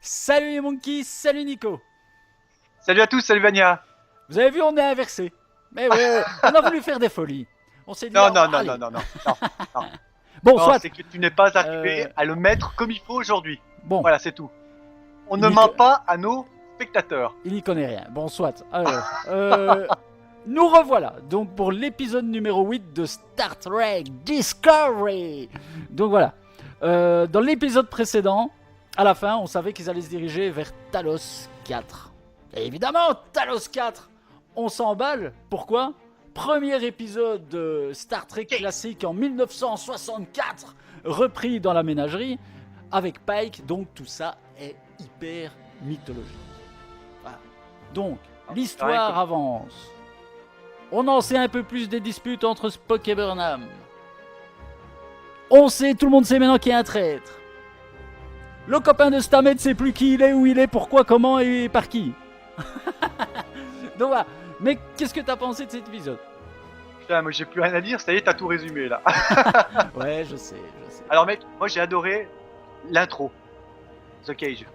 Salut les monkeys, salut Nico. Salut à tous, salut Vania. Vous avez vu, on est inversé. Mais ouais, on a voulu faire des folies. On s'est dit, Non, oh, non, non, allez. non, non, non, non, non. Bon, Non, soit. c'est que tu n'es pas arrivé à le mettre comme il faut aujourd'hui. Bon, Voilà, c'est tout. On Il ne n'y ment co- pas à nos spectateurs. il n'y connaît rien. Bon, soit. Alors, nous revoilà. Donc, pour l'épisode numéro 8 de Star Trek Discovery. Donc, voilà. Dans l'épisode précédent, à la fin, on savait qu'ils allaient se diriger vers Talos 4. Et évidemment, Talos 4, on s'emballe. Pourquoi ? Premier épisode de Star Trek classique en 1964, repris dans la ménagerie, avec Pike, donc tout ça est hyper mythologique. Voilà. Donc, l'histoire avance. On en sait un peu plus des disputes entre Spock et Burnham. On sait, tout le monde sait maintenant qu'il y a un traître. Le copain de Stamets ne sait plus qui il est, où il est, pourquoi, comment et par qui. Donc voilà. Mais qu'est-ce que t'as pensé de cet épisode ? Putain, moi j'ai plus rien à dire, ça y est, t'as tout résumé là. Ouais, je sais. Alors mec, moi j'ai adoré l'intro. The Cage.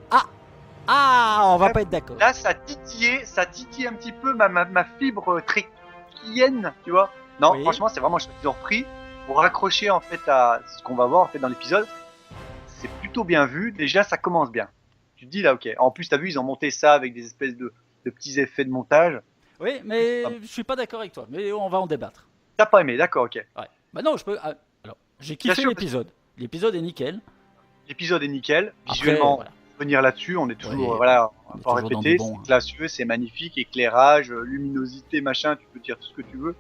Ah, on va pas être d'accord. Là, ça titillait un petit peu ma fibre tréquienne, tu vois. Non, Oui. franchement, c'est vraiment, ils ont repris pour raccrocher en fait à ce qu'on va voir en fait dans l'épisode. C'est plutôt bien vu. Déjà, ça commence bien. Tu te dis là, ok. En plus, t'as vu, ils ont monté ça avec des espèces de petits effets de montage. Oui, mais je suis pas d'accord avec toi. Mais on va en débattre. T'as pas aimé, d'accord, ok. Ouais. Bah non, je peux. Alors, j'ai Bien kiffé sûr, l'épisode. L'épisode est nickel. L'épisode est nickel. Après, Visuellement, voilà. venir là-dessus, on est toujours, Oui, voilà, on on est va pas toujours dans répéter. du bon, C'est hein. classieux, c'est magnifique, éclairage, luminosité, machin. Tu peux dire tout ce que tu veux.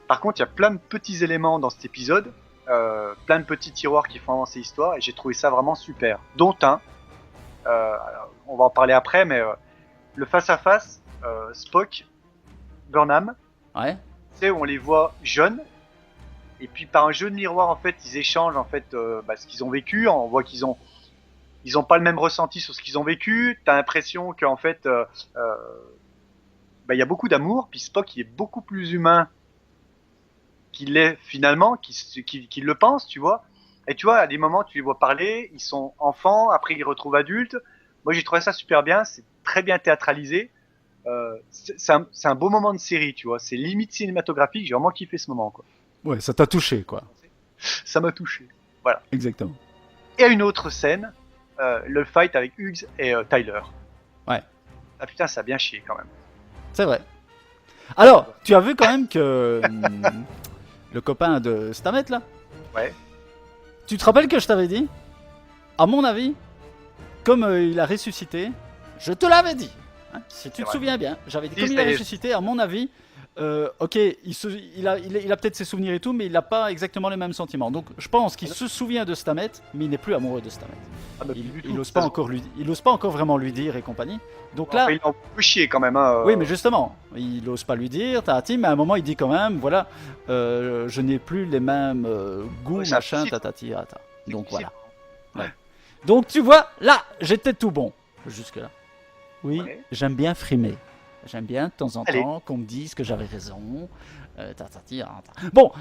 Par contre, il y a plein de petits éléments dans cet épisode, plein de petits tiroirs qui font avancer l'histoire, et j'ai trouvé ça vraiment super. Dont un, alors, on va en parler après, mais le face-à-face, Spock, Burnham, Ouais. tu sais, où on les voit jeunes, et puis par un jeu de miroir, en fait, ils échangent en fait ce qu'ils ont vécu. On voit qu'ils ont pas le même ressenti sur ce qu'ils ont vécu. T'as l'impression qu'en fait, il y a beaucoup d'amour, puis Spock, il est beaucoup plus humain qu'il l'est finalement, qu'il le pense, tu vois. Et tu vois, à des moments, tu les vois parler, ils sont enfants, après ils les retrouvent adultes. Moi, j'ai trouvé ça super bien, c'est très bien théâtralisé. C'est un beau moment de série, tu vois. C'est limite cinématographique, j'ai vraiment kiffé ce moment, quoi. Ouais, ça t'a touché, quoi. Ça m'a touché. Voilà. Exactement. Et à une autre scène, le fight avec Hughes et Tyler. Ouais. Ah putain, ça a bien chié quand même. C'est vrai. Alors, tu as vu quand même que le copain de Stamet, là, Ouais. tu te rappelles que je t'avais dit, à mon avis, comme il a ressuscité, je te l'avais dit, hein, si tu te vrai. souviens bien, j'avais dit, Si, comme il ça a y est. ressuscité, à mon avis, ok, il a peut-être ses souvenirs et tout, mais il n'a pas exactement les mêmes sentiments. Donc je pense qu'il se souvient de Stamet, mais il n'est plus amoureux de Stamet. Ah bah, plus du Il tout. n'ose pas encore vraiment lui dire et compagnie. Donc là, Enfin, il en peut chier quand même. Hein, oui, mais justement, il n'ose pas lui dire, tatati, mais à un moment il dit quand même, voilà, je n'ai plus les mêmes goûts, Ouais, c'est machin, implicite. tatati, tata. Donc C'est voilà. Ouais. Donc tu vois, là, j'étais tout bon. Jusque-là. Oui, Ouais. j'aime bien frimer. J'aime bien de temps en Allez. temps qu'on me dise que j'avais raison. Tatati, tata. Bon,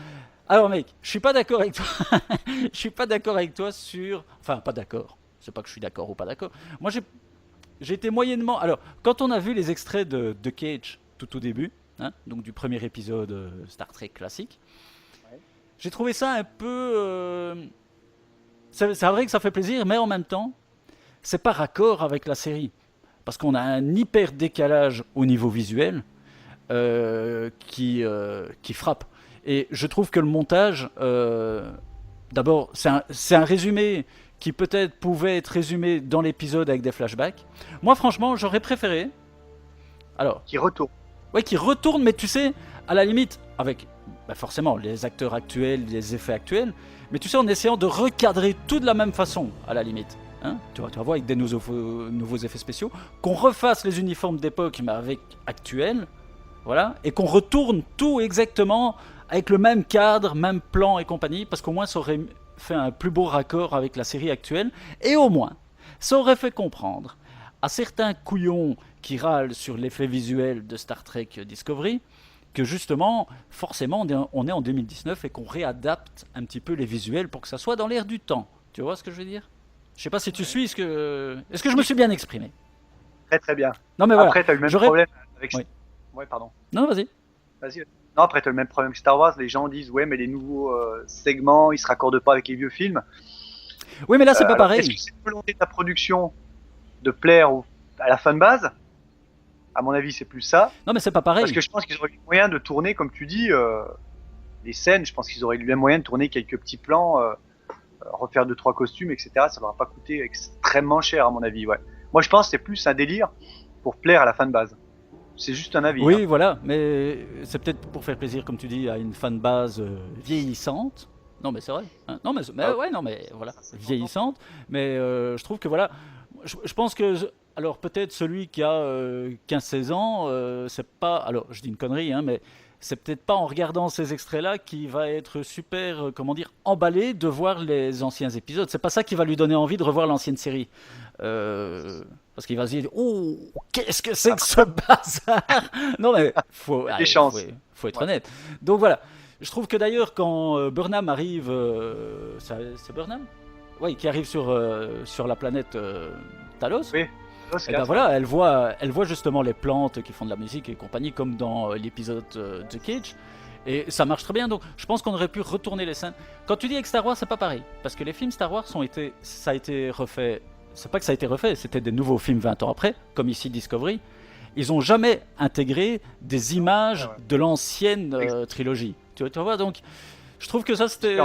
alors mec, je suis pas d'accord avec toi. Je suis pas d'accord avec toi sur. Enfin, pas d'accord. C'est pas que je suis d'accord ou pas d'accord. Moi, j'ai été moyennement. Alors, quand on a vu les extraits de Cage tout au début, hein, donc du premier épisode Star Trek classique, Ouais. j'ai trouvé ça un peu. C'est vrai que ça fait plaisir, mais en même temps, c'est pas raccord avec la série. Parce qu'on a un hyper décalage au niveau visuel qui frappe. Et je trouve que le montage, d'abord, c'est un résumé qui peut-être pouvait être résumé dans l'épisode avec des flashbacks. Moi, franchement, j'aurais préféré. Alors, Qui retourne. ouais, qui retourne, mais tu sais, à la limite, avec forcément les acteurs actuels, les effets actuels, mais tu sais, en essayant de recadrer tout de la même façon, à la limite. Hein, tu vas voir avec des nouveaux effets spéciaux, qu'on refasse les uniformes d'époque, mais avec actuels, voilà, et qu'on retourne tout exactement avec le même cadre, même plan et compagnie, parce qu'au moins ça aurait fait un plus beau raccord avec la série actuelle, et au moins, ça aurait fait comprendre à certains couillons qui râlent sur l'effet visuel de Star Trek Discovery, que justement, forcément, on est en 2019 et qu'on réadapte un petit peu les visuels pour que ça soit dans l'air du temps. Tu vois ce que je veux dire ? Je sais pas si tu suis ce que. Est-ce que je me suis bien exprimé? Très très bien. Non, mais voilà. Après, t'as eu le même J'aurais- problème avec. Oui. Ouais, pardon. Non, vas-y. Vas-y. Non, après, t'as le même problème que Star Wars. Les gens disent, ouais, mais les nouveaux segments, ils se raccordent pas avec les vieux films. Oui, mais là, c'est pas Alors, pareil. est-ce que c'est une volonté de la production de plaire à la fanbase? À mon avis, c'est plus ça. Non, mais c'est pas pareil. Parce que je pense qu'ils auraient eu le moyen de tourner, comme tu dis, les scènes. Je pense qu'ils auraient eu le moyen de tourner quelques petits plans, refaire 2-3 costumes, etc. Ça leur a pas coûté extrêmement cher, à mon avis. Ouais. Moi, je pense que c'est plus un délire pour plaire à la fanbase. C'est juste un avis. Oui, Hein. voilà, mais c'est peut-être pour faire plaisir, comme tu dis, à une fanbase vieillissante. Non, mais c'est vrai. Hein. Non, mais Ah, ouais, non, mais voilà, ça, c'est vieillissante. Mais je trouve que voilà, je pense que alors peut-être celui qui a 15-16 ans, c'est pas. Alors, je dis une connerie, hein, mais c'est peut-être pas en regardant ces extraits-là qui va être super, comment dire, emballé de voir les anciens épisodes. C'est pas ça qui va lui donner envie de revoir l'ancienne série. Parce qu'il va se dire, oh, qu'est-ce que c'est que ce bazar? Non mais des chances. faut être Ouais. honnête. Donc voilà, je trouve que d'ailleurs quand Burnham arrive, c'est Burnham? Oui, qui arrive sur la planète Talos. Oui. Et ben voilà, elle voit justement les plantes qui font de la musique et compagnie, comme dans l'épisode de Cage. Et ça marche très bien, donc je pense qu'on aurait pu retourner les scènes. Quand tu dis avec Star Wars, c'est pas pareil. Parce que les films Star Wars ça a été refait. C'est pas que ça a été refait, c'était des nouveaux films 20 ans après, comme ici Discovery. Ils ont jamais intégré des images de l'ancienne trilogie. Tu vois, donc je trouve que ça c'était.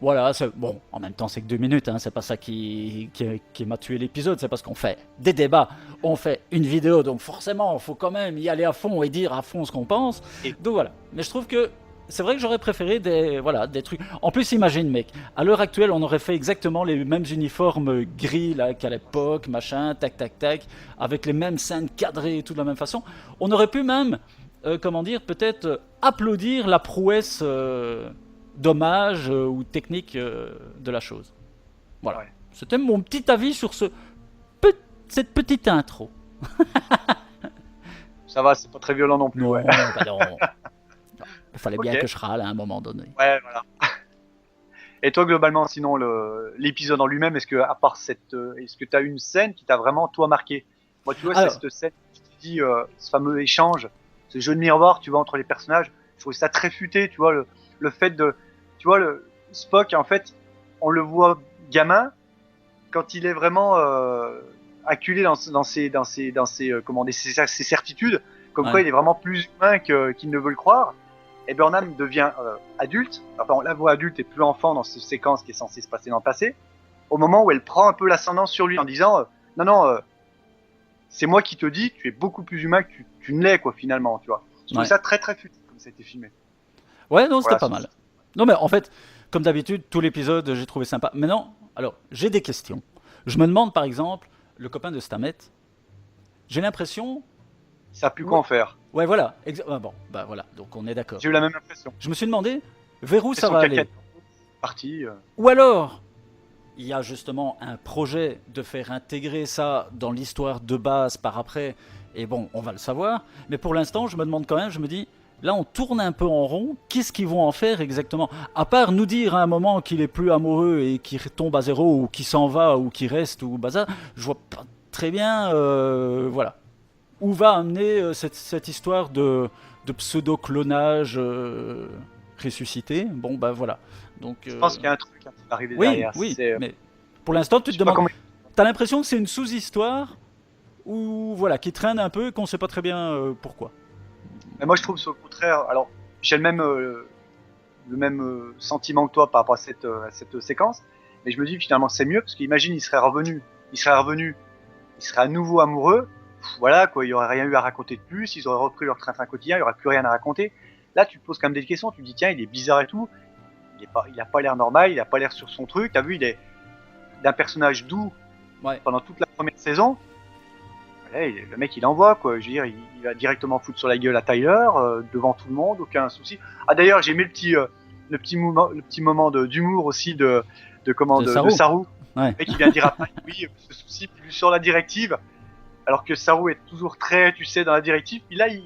Voilà, bon, en même temps c'est que 2 minutes, hein, c'est pas ça qui m'a tué l'épisode, c'est parce qu'on fait des débats, on fait une vidéo, donc forcément il faut quand même y aller à fond et dire à fond ce qu'on pense. Donc voilà, mais je trouve que c'est vrai que j'aurais préféré des trucs. En plus, imagine, mec, à l'heure actuelle, on aurait fait exactement les mêmes uniformes gris là qu'à l'époque, machin, tac, tac, tac, avec les mêmes scènes cadrées et tout de la même façon. On aurait pu même, comment dire, peut-être applaudir la prouesse d'hommage ou technique de la chose. Voilà. Ouais. C'était mon petit avis sur cette petite intro. Ça va, c'est pas très violent non plus. Non, ouais. Bah non. Il fallait bien que je râle à un moment donné. Ouais, voilà. Et toi, globalement, sinon, l'épisode en lui-même, est-ce que, à part est-ce que tu as une scène qui t'a vraiment, toi, marqué? Moi, tu vois, c'est cette scène, tu te dis, ce fameux échange, ce jeu de miroir, tu vois, entre les personnages, je trouvais ça très futé, tu vois, le fait de, tu vois, le Spock, en fait, on le voit gamin, quand il est vraiment acculé dans ses certitudes, comme quoi il est vraiment plus humain qu'il ne veut le croire. Et Burnham devient adulte, enfin on la voit adulte et plus enfant dans cette séquence qui est censée se passer dans le passé, au moment où elle prend un peu l'ascendant sur lui en disant non, c'est moi qui te dis, tu es beaucoup plus humain que tu ne l'es, quoi, finalement, tu vois. Je trouve ça très très futé comme ça a été filmé. Ouais, non, c'était pas mal. Non, mais en fait, comme d'habitude, tout l'épisode, j'ai trouvé sympa. Maintenant, alors, j'ai des questions. Je me demande, par exemple, le copain de Stamets, j'ai l'impression... Ça a pu quoi en faire. Ouais, voilà. Bon, bah voilà, donc on est d'accord. J'ai eu la même impression. Je me suis demandé, vers où ça va aller. Parti. Ou alors, il y a justement un projet de faire intégrer ça dans l'histoire de base par après, et bon, on va le savoir. Mais pour l'instant, je me demande quand même, je me dis... Là, on tourne un peu en rond. Qu'est-ce qu'ils vont en faire exactement? À part nous dire à un moment qu'il est plus amoureux et qu'il tombe à zéro, ou qu'il s'en va, ou qu'il reste, ou bazar, je vois pas très bien, voilà, où va amener cette histoire de pseudo-clonage ressuscité. Bon, bah voilà. Donc, je pense qu'il y a un truc qui va arriver derrière. Oui, mais pour l'instant, tu te demandes. T'as l'impression que c'est une sous-histoire, ou voilà, qui traîne un peu, et qu'on sait pas très bien pourquoi. Mais moi, je trouve au contraire. Alors, j'ai le même sentiment que toi par rapport à cette séquence, mais je me dis finalement c'est mieux parce qu'imagine il serait revenu, il serait à nouveau amoureux. Voilà quoi, il y aurait rien eu à raconter de plus, ils auraient repris leur train-train quotidien, il y aurait plus rien à raconter. Là, tu te poses quand même des questions, tu te dis tiens, il est bizarre et tout, il a pas l'air normal, il a pas l'air sur son truc. T'as vu, il est d'un personnage doux pendant toute la première saison. Le mec il envoie quoi, je veux dire, il va directement foutre sur la gueule à Tyler devant tout le monde, aucun souci. Ah d'ailleurs j'ai aimé le petit moment d'humour aussi de Saru. Ouais. Le mec qui vient dire après oui, ce souci plus sur la directive, alors que Saru est toujours très, tu sais, dans la directive. Puis là il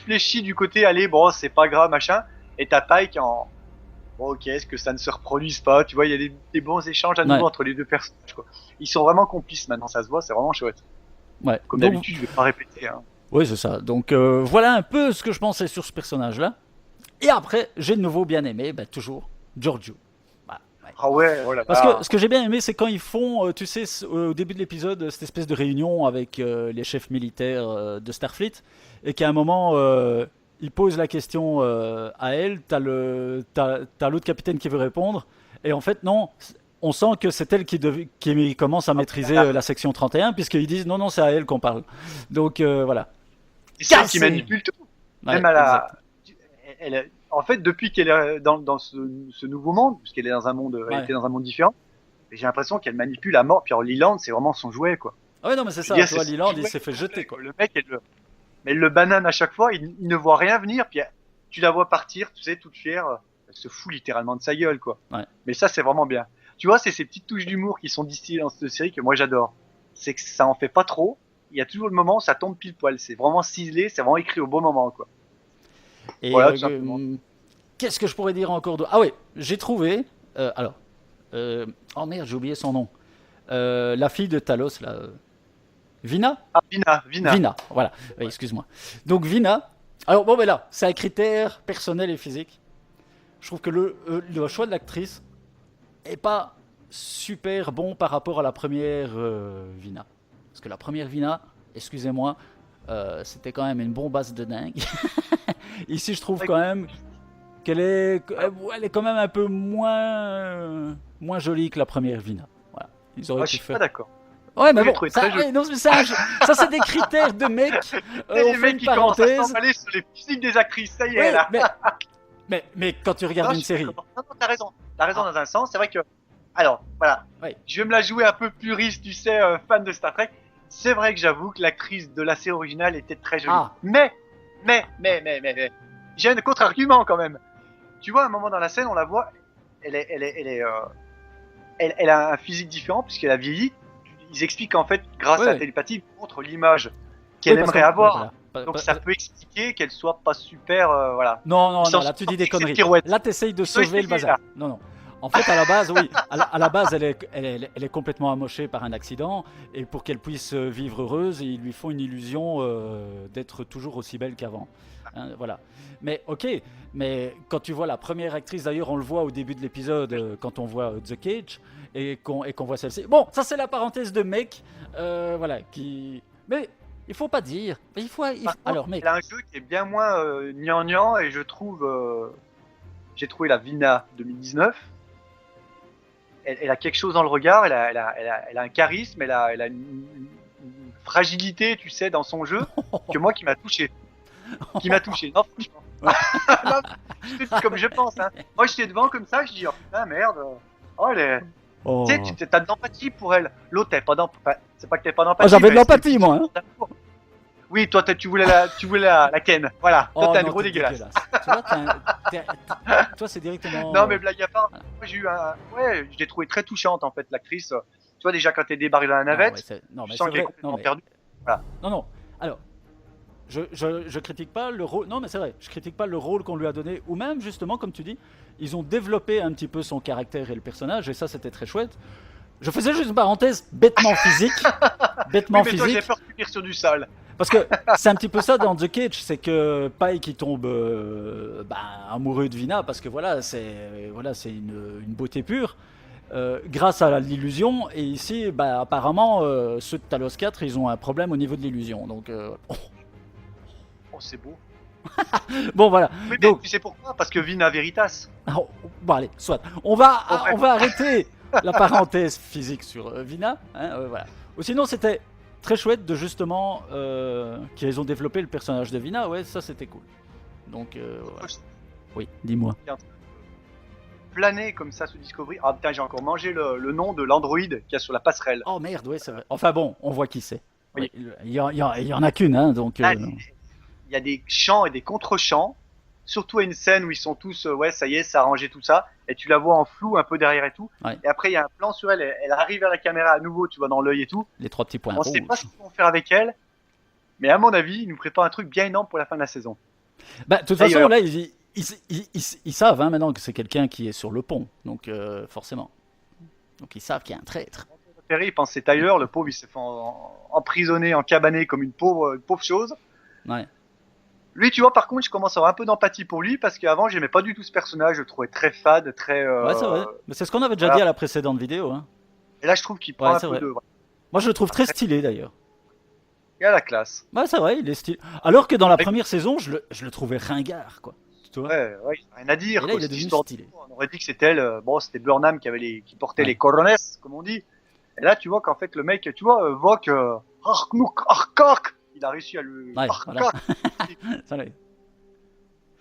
fléchit du côté allez bon c'est pas grave machin, et t'as Pike bon, ok, est-ce que ça ne se reproduise pas? Tu vois, il y a des bons échanges à nouveau Ouais. entre les deux personnages, quoi. Ils sont vraiment complices maintenant, ça se voit, c'est vraiment chouette. Ouais. Comme Donc, d'habitude, je vais pas répéter, hein. oui, c'est ça. Donc voilà un peu ce que je pensais sur ce personnage-là. Et après, j'ai de nouveau bien aimé, bah, toujours, Giorgio. Bah, ouais. Ah ouais, oh là Parce que là. ce que j'ai bien aimé, c'est quand ils font, tu sais, au début de l'épisode, cette espèce de réunion avec les chefs militaires de Starfleet, et qu'à un moment, ils posent la question à elle, t'as l'autre capitaine qui veut répondre, et en fait, non, on sent que c'est elle qui commence à maîtriser la section 31, puisqu'ils disent non, non, c'est à elle qu'on parle. Donc voilà. Et c'est elle qui Cassé. manipule tout. Ouais, Même à exact. la. En fait, depuis qu'elle est dans ce nouveau monde, puisqu'elle est dans un monde, elle Ouais. était dans un monde différent, j'ai l'impression qu'elle manipule à mort. Puis alors, Leland, c'est vraiment son jouet, quoi. Ah ouais, non, mais c'est Je veux ça, dire, tu c'est vois, son Leland, il jouet s'est fait jeter, quoi. Le mec, mais elle le banane à chaque fois, il ne voit rien venir, puis tu la vois partir, tu sais, toute fière, elle se fout littéralement de sa gueule, quoi. Ouais. Mais ça, c'est vraiment bien. Tu vois, c'est ces petites touches d'humour qui sont distillées dans cette série que moi j'adore. C'est que ça en fait pas trop, il y a toujours le moment où ça tombe pile poil, c'est vraiment ciselé, c'est vraiment écrit au bon moment, quoi. Et Voilà, tout simplement. qu'est-ce que je pourrais dire encore de... Ah oui, j'ai trouvé... alors, oh merde, j'ai oublié son nom. La fille de Talos, là. Vina. Ah, Vina. Vina, voilà. Oui, excuse-moi. Donc Vina... Alors bon, ben là, c'est un critère personnel et physique. Je trouve que le choix de l'actrice est pas super bon par rapport à la première Vina. Parce que la première Vina, excusez-moi, c'était quand même une bombasse de dingue. Ici, je trouve quand même qu'elle est, elle est quand même un peu moins jolie que la première Vina. Voilà. Ils auraient Moi, je pu suis faire. pas d'accord. Ouais, mais Je l'ai bon, trouvé ça, très joli. ouais, non, mais ça c'est des critères de mecs. Et On les fait mecs une qui commencent à parenthèse. s'emballer sur les physiques des actrices, ça y est, Oui, là. mais quand tu regardes Non, une je suis série, d'accord. Non, t'as raison. T'as raison dans un sens. C'est vrai que. Alors, voilà. ouais. Je vais me la jouer un peu puriste, tu sais, fan de Star Trek. C'est vrai que j'avoue que l'actrice de la série originale était très jolie. Ah. Mais. J'ai un contre-argument quand même. Tu vois, à un moment dans la scène, on la voit. Elle a un physique différent puisqu'elle a vieilli. Ils expliquent qu'en fait, grâce Ouais, à la ouais. télépathie, ils montrent l'image qu'elle Oui, parce aimerait que- avoir. voilà. Donc ça peut expliquer qu'elle soit pas super, voilà. Non, non, Ils s'en non, là tu sont dis des sortis avec cette conneries. pirouette. Là tu essayes de Ils ont sauver le essayé, bazar. là. Non, non. En fait, à la base, oui. À la base, elle est complètement amochée par un accident. Et pour qu'elle puisse vivre heureuse, ils lui font une illusion d'être toujours aussi belle qu'avant. Hein, voilà. Mais ok, mais quand tu vois la première actrice, d'ailleurs, on le voit au début de l'épisode, quand on voit The Cage, et qu'on voit celle-ci. Bon, ça c'est la parenthèse de mec. Voilà, qui. Mais il faut pas dire. Il faut. Par contre, Alors, mec. elle a un jeu qui est bien moins gnangnan et je trouve, j'ai trouvé la Vina 2019. Elle a quelque chose dans le regard, elle a un charisme, elle a une fragilité, tu sais, dans son jeu, que moi qui m'a touché. Qui m'a touché. Non, franchement. Non, je fais comme je pense. Hein. Moi, j'étais devant comme ça, je dis, oh putain, merde. Oh, elle est. Oh. Tu sais, t'as de l'empathie pour elle. L'autre, t'as pas d'empathie. Enfin, c'est pas que t'as pas Oh, d'empathie. j'avais de mais l'empathie, c'est- moi. Hein. Oui, toi, tu voulais la ken. Voilà. Toi, Oh t'es un non, gros t'es dégueulasse. Tu vois, toi, c'est directement. Non, mais blague à part, moi, j'ai eu un. Ouais, je l'ai trouvé très touchante, en fait, l'actrice. Tu vois, déjà, quand elle débarque dans la Non, navette, ouais, non, tu mais sens c'est qu'elle est vrai. complètement Non, mais... perdue. non, non. Alors, je critique pas le rôle. Non, mais c'est vrai. Je critique pas le rôle qu'on lui a donné. Ou même, justement, comme tu dis, ils ont développé un petit peu son caractère et le personnage. Et ça, c'était très chouette. Je faisais juste une parenthèse bêtement physique. Bêtement Oui, mais toi, j'ai physique. peur de finir sur du sale. Parce que c'est un petit peu ça dans The Cage, c'est que Pike qui tombe amoureux de Vina parce que c'est une beauté pure grâce à l'illusion et ici apparemment ceux de Talos 4 ils ont un problème au niveau de l'illusion donc Oh, c'est beau. bon voilà Oui, mais donc tu sais pourquoi? Parce que Vina Veritas. bon allez soit on va Bon, bref. on va arrêter la parenthèse physique sur Vina hein, voilà ou sinon c'était très chouette de justement qu'ils ont développé le personnage de Vina ouais ça c'était cool donc voilà. Oui dis-moi Planer comme ça sous Discovery. Ah putain, j'ai encore mangé le nom de l'androïde qu'il y a sur la passerelle. oh merde ouais c'est vrai enfin bon on voit qui c'est Oui. ouais, il y en a qu'une hein, donc Là, il y a des chants et des contre-chants. Surtout à une scène où ils sont tous, ouais, ça y est, ça a rangé tout ça. Et tu la vois en flou un peu derrière et tout. Ouais. Et après, il y a un plan sur elle. Elle arrive vers la caméra à nouveau, tu vois, dans l'œil et tout. les trois petits points On sait rouges. pas ce qu'ils vont faire avec elle. Mais à mon avis, ils nous préparent un truc bien énorme pour la fin de la saison. Bah, de toute D'ailleurs. façon, là, Ils savent hein, maintenant que c'est quelqu'un qui est sur le pont, donc forcément. Donc ils savent qu'il y a un traître. Perry, il pense que c'est Tyler, le pauvre, il s'est fait emprisonner, encabané comme une pauvre chose. Ouais. Lui, tu vois, par contre, je commence à avoir un peu d'empathie pour lui parce qu'avant, j'aimais pas du tout ce personnage, je le trouvais très fade, très. Ouais, c'est vrai. Mais c'est ce qu'on avait déjà Voilà. dit à la précédente vidéo. Hein. Et là, je trouve qu'il prend Ouais, un c'est peu vrai. de. Moi, je le trouve très stylé d'ailleurs. Il a la classe. Ouais, c'est vrai, il est stylé. Alors que dans la première saison, je le trouvais ringard, quoi. Tu vois. Ouais, il a rien à dire. Et là, Quoi, il est cette devenu histoire stylé. on aurait dit que c'était elle. Bon, c'était Burnham qui portait Ouais. les corones, comme on dit. Et là, tu vois qu'en fait, le mec, tu vois, Vok, Arknouk, Arkak, il a réussi à le. Ouais, Arkak, voilà. Ça l'est.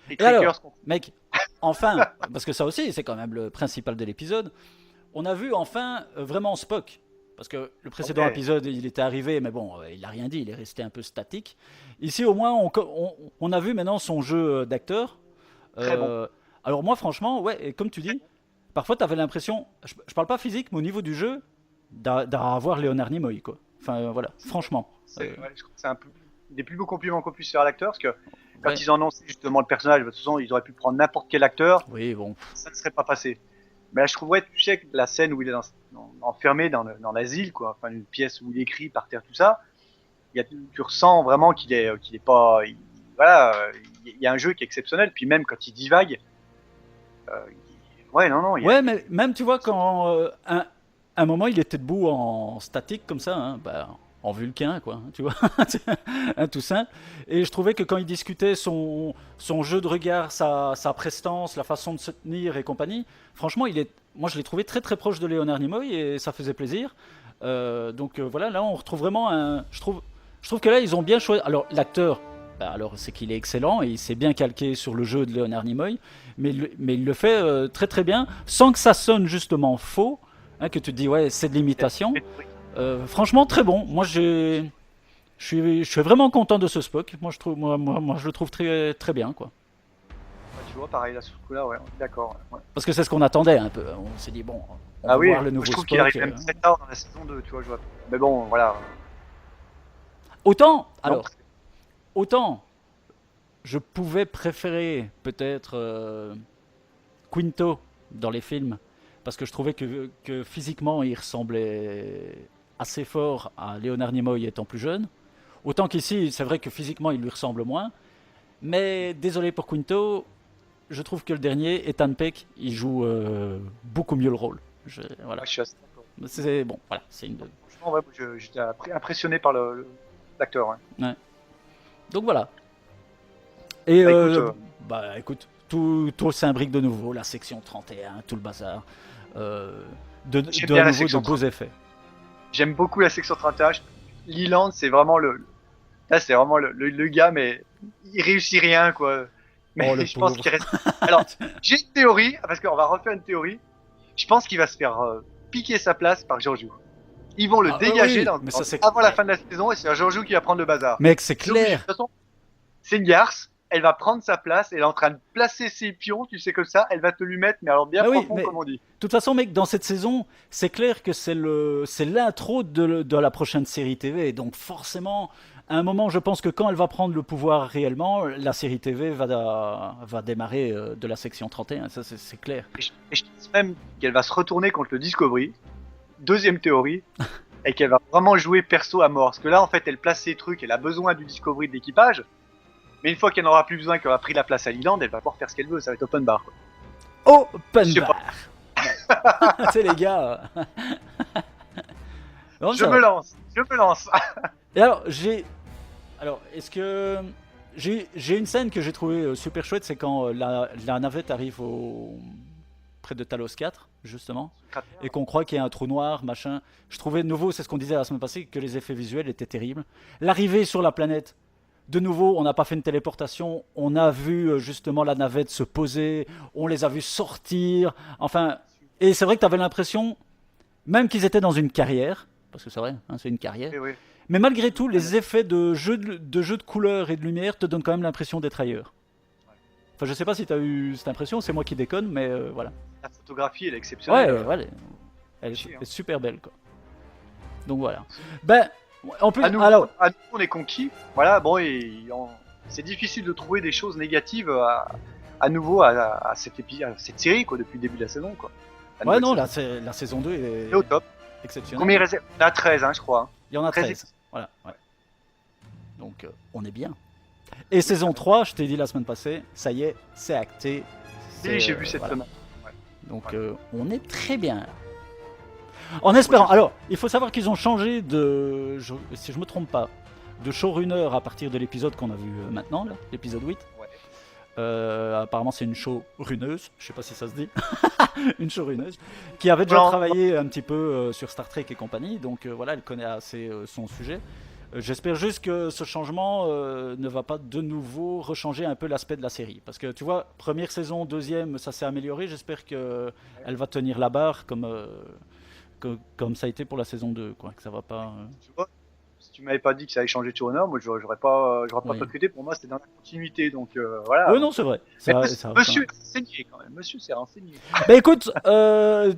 les Et alors, Trekkers, mec, enfin, parce que ça aussi, c'est quand même le principal de l'épisode, on a vu enfin vraiment Spock. Parce que le précédent Ouais. épisode, il était arrivé, mais bon, il n'a rien dit, il est resté un peu statique. Ici, au moins, on a vu maintenant son jeu d'acteur. Très bon. Alors moi, franchement, ouais, et comme tu dis, parfois, tu avais l'impression, je parle pas physique, mais au niveau du jeu, d'avoir Léonard Nimoy, quoi. Enfin, voilà, franchement. Ouais, je crois que c'est un peu des plus beaux compliments qu'on puisse faire à l'acteur, parce que quand Ouais. ils ont annoncé justement le personnage, de toute façon, ils auraient pu prendre n'importe quel acteur, Oui, bon. ça ne serait pas passé. Mais là, je trouverais, tu sais, que la scène où il est enfermé dans l'asile, quoi, enfin une pièce où il écrit par terre, tout ça, tu ressens vraiment qu'il est pas, voilà, il y a un jeu qui est exceptionnel. Puis même quand il divague, ouais, non, il y a, Ouais, mais même, tu vois, quand un moment, il était debout en statique, comme ça, hein, bah, en vulcain, quoi, hein, tu vois, un tout simple. Et je trouvais que quand il discutait son jeu de regard, sa prestance, la façon de se tenir et compagnie, franchement, moi, je l'ai trouvé très très proche de Léonard Nimoy et ça faisait plaisir. Donc voilà, là, on retrouve vraiment un. Je trouve que là, ils ont bien choisi. Alors, l'acteur, bah, alors c'est qu'il est excellent et il s'est bien calqué sur le jeu de Léonard Nimoy, mais il le fait très très bien, sans que ça sonne justement faux, hein, que tu te dis, ouais, c'est de l'imitation. Franchement, très bon. Moi, je suis vraiment content de ce Spock. Moi, je le trouve très, très bien, quoi. tu vois, pareil, là, sur ce coup-là, ouais, on est d'accord. Ouais. Parce que c'est ce qu'on attendait un peu. On s'est dit, bon, on Ah va oui, voir le nouveau je trouve qu'il Spock. arrive même très tard dans la saison 2, tu vois, je vois. Mais bon, voilà. Autant, Non, alors, autant, je pouvais préférer peut-être Quinto dans les films, parce que je trouvais que physiquement, il ressemblait assez fort à Léonard Nimoy étant plus jeune. Autant qu'ici, c'est vrai que physiquement, il lui ressemble moins. Mais désolé pour Quinto, je trouve que le dernier, Ethan Peck, il joue beaucoup mieux le rôle. Voilà. je suis assez d'accord. C'est bon, voilà, c'est une. Franchement, ouais, j'étais impressionné par l'acteur. Ouais. Ouais. Donc voilà. Et Écoute, écoute, tout s'imbrique de nouveau, la section 31, tout le bazar. De J'aime à bien la nouveau de section beaux effets. j'aime beaucoup la section 31. Leland, c'est vraiment là, c'est vraiment le gars, mais il réussit rien, quoi. Mais Oh, le je pense pauvre. qu'il reste. Alors, j'ai une théorie, parce qu'on va refaire une théorie. Je pense qu'il va se faire piquer sa place par Giorgio. Ils vont le Ah, dégager oui, mais ça, c'est avant la clair. fin de la saison et c'est Giorgio qui va prendre le bazar. Mec, c'est C'est obligé. De clair. toute façon, c'est une garce, elle va prendre sa place, elle est en train de placer ses pions, tu sais, comme ça, elle va te lui mettre, mais alors bien Ah oui, profond, mais comme on dit. de toute façon, mec, dans cette saison, c'est clair que c'est l'intro de la prochaine série TV. Donc forcément, à un moment, je pense que quand elle va prendre le pouvoir réellement, la série TV va démarrer de la section 31. Ça, c'est clair. Et je pense même qu'elle va se retourner contre le Discovery. Deuxième théorie. Et qu'elle va vraiment jouer perso à mort. Parce que là, en fait, elle place ses trucs, elle a besoin du Discovery de l'équipage. Mais une fois qu'elle n'aura plus besoin, qu'elle aura pris la place à Leland, elle va pouvoir faire ce qu'elle veut, ça va être open bar. Quoi. Open Je sais bar. Tu sais, les gars. Non, Je ça me va. lance, je me lance. Et alors, est-ce que j'ai une scène que j'ai trouvée super chouette, c'est quand la navette arrive près de Talos 4, justement, et qu'on croit qu'il y a un trou noir, machin. Je trouvais de nouveau, c'est ce qu'on disait la semaine passée, que les effets visuels étaient terribles. L'arrivée sur la planète, de nouveau, on n'a pas fait une téléportation, on a vu justement la navette se poser, on les a vus sortir, enfin, et c'est vrai que tu avais l'impression, même qu'ils étaient dans une carrière, parce que c'est vrai, hein, c'est une carrière, Et oui. mais malgré tout, les effets de jeu de couleurs et de lumière te donnent quand même l'impression d'être ailleurs. Enfin, je sais pas si tu as eu cette impression, c'est moi qui déconne, mais voilà. La photographie, elle est exceptionnelle. Ouais, elle chier, hein. est super belle, quoi. Donc voilà. Ben, en plus, À nous, alors, on est conquis. Voilà, bon, c'est difficile de trouver des choses négatives à à nouveau à cette série quoi, depuis le début de la saison. Quoi. Ouais, non, la saison 2 est au top. Exceptionnelle. Combien il reste ? On a 13, je crois. Il y en a 13. Voilà, ouais. Donc, on est bien. Et saison 3, je t'ai dit la semaine passée, ça y est, c'est acté. Oui, j'ai vu cette semaine. Ouais. Donc, on est très bien. En espérant. Alors, il faut savoir qu'ils ont changé de. Si je me trompe pas, de showrunner à partir de l'épisode qu'on a vu maintenant, là, l'épisode 8. Ouais. Apparemment, c'est une showrunneuse, je sais pas si ça se dit, une showrunneuse, qui avait déjà travaillé un petit peu sur Star Trek et compagnie, donc voilà, elle connaît assez son sujet. J'espère juste que ce changement ne va pas de nouveau rechanger un peu l'aspect de la série. Parce que tu vois, première saison, deuxième, ça s'est amélioré. J'espère qu'elle va tenir la barre comme ça a été pour la saison 2. Quoi, que ça va pas, Tu vois, si tu m'avais pas dit que ça allait changer de showrunner, moi j'aurais pas percuté. Pour moi, c'était dans la continuité. Donc voilà. Oui, non, c'est vrai. Monsieur s'est renseigné quand même. Monsieur s'est renseigné. Bah écoute,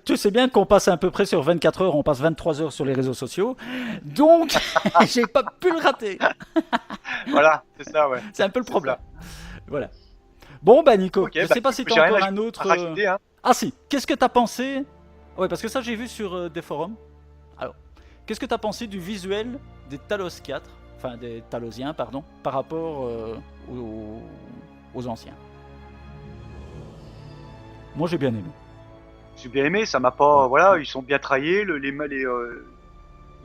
tu sais bien qu'on passe à peu près sur 24 heures, on passe 23 heures sur les réseaux sociaux. Donc, j'ai pas pu le rater. Voilà, c'est ça, ouais. C'est un peu le problème. Voilà. Bon, bah Nico, okay, je sais pas si t'as encore un autre. Rajouter, hein. Ah si, qu'est-ce que t'as pensé? Ouais, parce que ça j'ai vu sur des forums. Alors, qu'est-ce que t'as pensé du visuel des Talos 4, enfin des Talosiens, pardon, par rapport aux anciens? Moi j'ai bien aimé. J'ai bien aimé, ça m'a pas. Voilà, ils sont bien travaillés,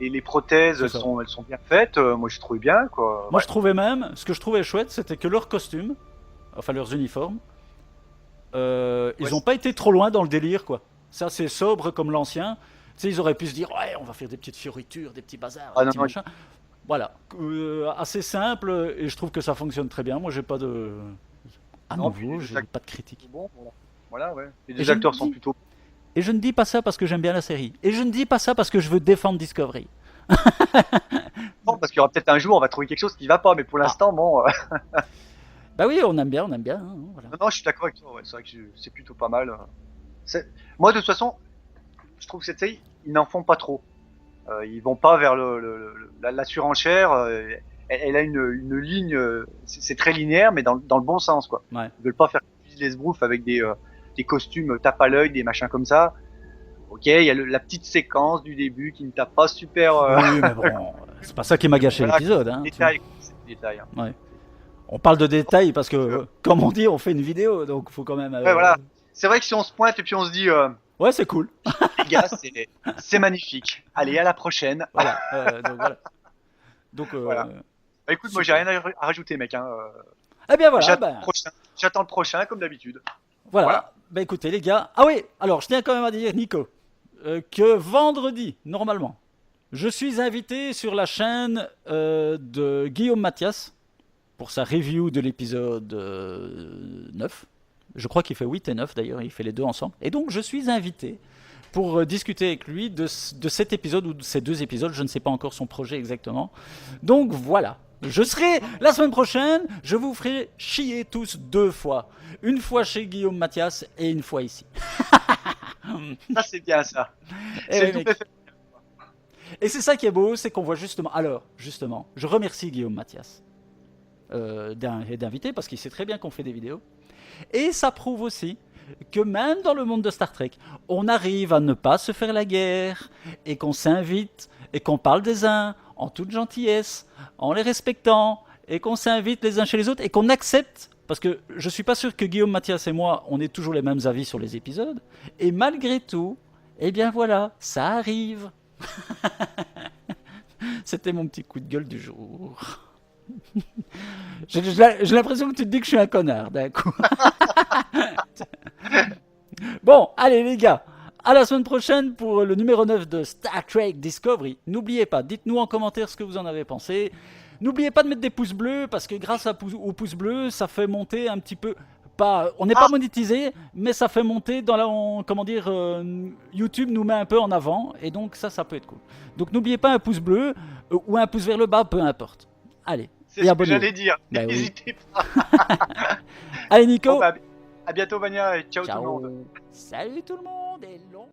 les prothèses, elles sont bien faites. Moi j'ai trouvé bien, quoi. Moi je trouvais même, ce que je trouvais chouette, c'était que leurs costumes, enfin leurs uniformes, ils ont pas été trop loin dans le délire, quoi. Ça c'est sobre comme l'ancien. Tu sais, ils auraient pu se dire, ouais, on va faire des petites fioritures, des petits bazars, des petits machins. Voilà, assez simple, et je trouve que ça fonctionne très bien. Moi j'ai pas de. À nouveau, j'ai pas de critique. Bon, voilà, ouais. Et les acteurs sont plutôt. Et je ne dis pas ça parce que j'aime bien la série. Et je ne dis pas ça parce que je veux défendre Discovery. Non, parce qu'il y aura peut-être un jour, on va trouver quelque chose qui va pas, mais pour l'instant, bon. Bah oui, on aime bien. Hein, voilà. Non, je suis d'accord avec toi, ouais. C'est vrai que c'est plutôt pas mal. Moi, de toute façon, je trouve que cette série, ils n'en font pas trop. Ils vont pas vers la surenchère. Elle a une ligne, c'est très linéaire, mais dans le bon sens, quoi. Ouais. Ils veulent pas faire les sbroufs avec des costumes tape à l'œil, des machins comme ça. Ok, il y a la petite séquence du début qui ne tape pas super. Oui, mais bon, c'est pas ça qui m'a gâché l'épisode. Hein, détail, hein. Ouais. On parle de détails parce que, comme on dit, on fait une vidéo, donc faut quand même. Ouais, voilà. C'est vrai que si on se pointe et puis on se dit. Ouais, c'est cool. Les gars, c'est magnifique. Allez, à la prochaine. Voilà. Donc voilà. Bah, écoute, moi j'ai rien à rajouter, mec. Hein. Eh bien voilà. J'attends le prochain, comme d'habitude. Voilà. Bah écoutez, les gars. Ah oui, alors je tiens quand même à dire, Nico, que vendredi, normalement, je suis invité sur la chaîne de Guillaume Mathias pour sa review de l'épisode 9. Je crois qu'il fait 8 et 9 d'ailleurs, il fait les deux ensemble. Et donc je suis invité pour discuter avec lui de cet épisode ou de ces deux épisodes. Je ne sais pas encore son projet exactement. Donc voilà. Je serai la semaine prochaine, je vous ferai chier tous 2 fois. Une fois chez Guillaume Mathias et une fois ici. Ça c'est bien ça. Et c'est ça qui est beau, c'est qu'on voit justement. Alors, justement, je remercie Guillaume Mathias d'inviter parce qu'il sait très bien qu'on fait des vidéos. Et ça prouve aussi que même dans le monde de Star Trek, on arrive à ne pas se faire la guerre et qu'on s'invite et qu'on parle des uns en toute gentillesse, en les respectant et qu'on s'invite les uns chez les autres et qu'on accepte, parce que je ne suis pas sûr que Guillaume Mathias et moi, on ait toujours les mêmes avis sur les épisodes, et malgré tout, eh bien voilà, ça arrive. C'était mon petit coup de gueule du jour. J'ai l'impression que tu te dis que je suis un connard d'un coup. Bon, allez les gars, à la semaine prochaine pour le numéro 9 de Star Trek Discovery. N'oubliez pas, dites-nous en commentaire ce que vous en avez pensé. N'oubliez pas de mettre des pouces bleus parce que grâce aux pouces bleus, ça fait monter un petit peu. On n'est pas monétisé, mais ça fait monter dans YouTube nous met un peu en avant et donc ça peut être cool. Donc n'oubliez pas un pouce bleu ou un pouce vers le bas, peu importe. Allez. C'est ce que j'allais dire. Bah n'hésitez pas. Allez Nico. Bon, à bientôt Vania et ciao tout le monde. Salut tout le monde et long.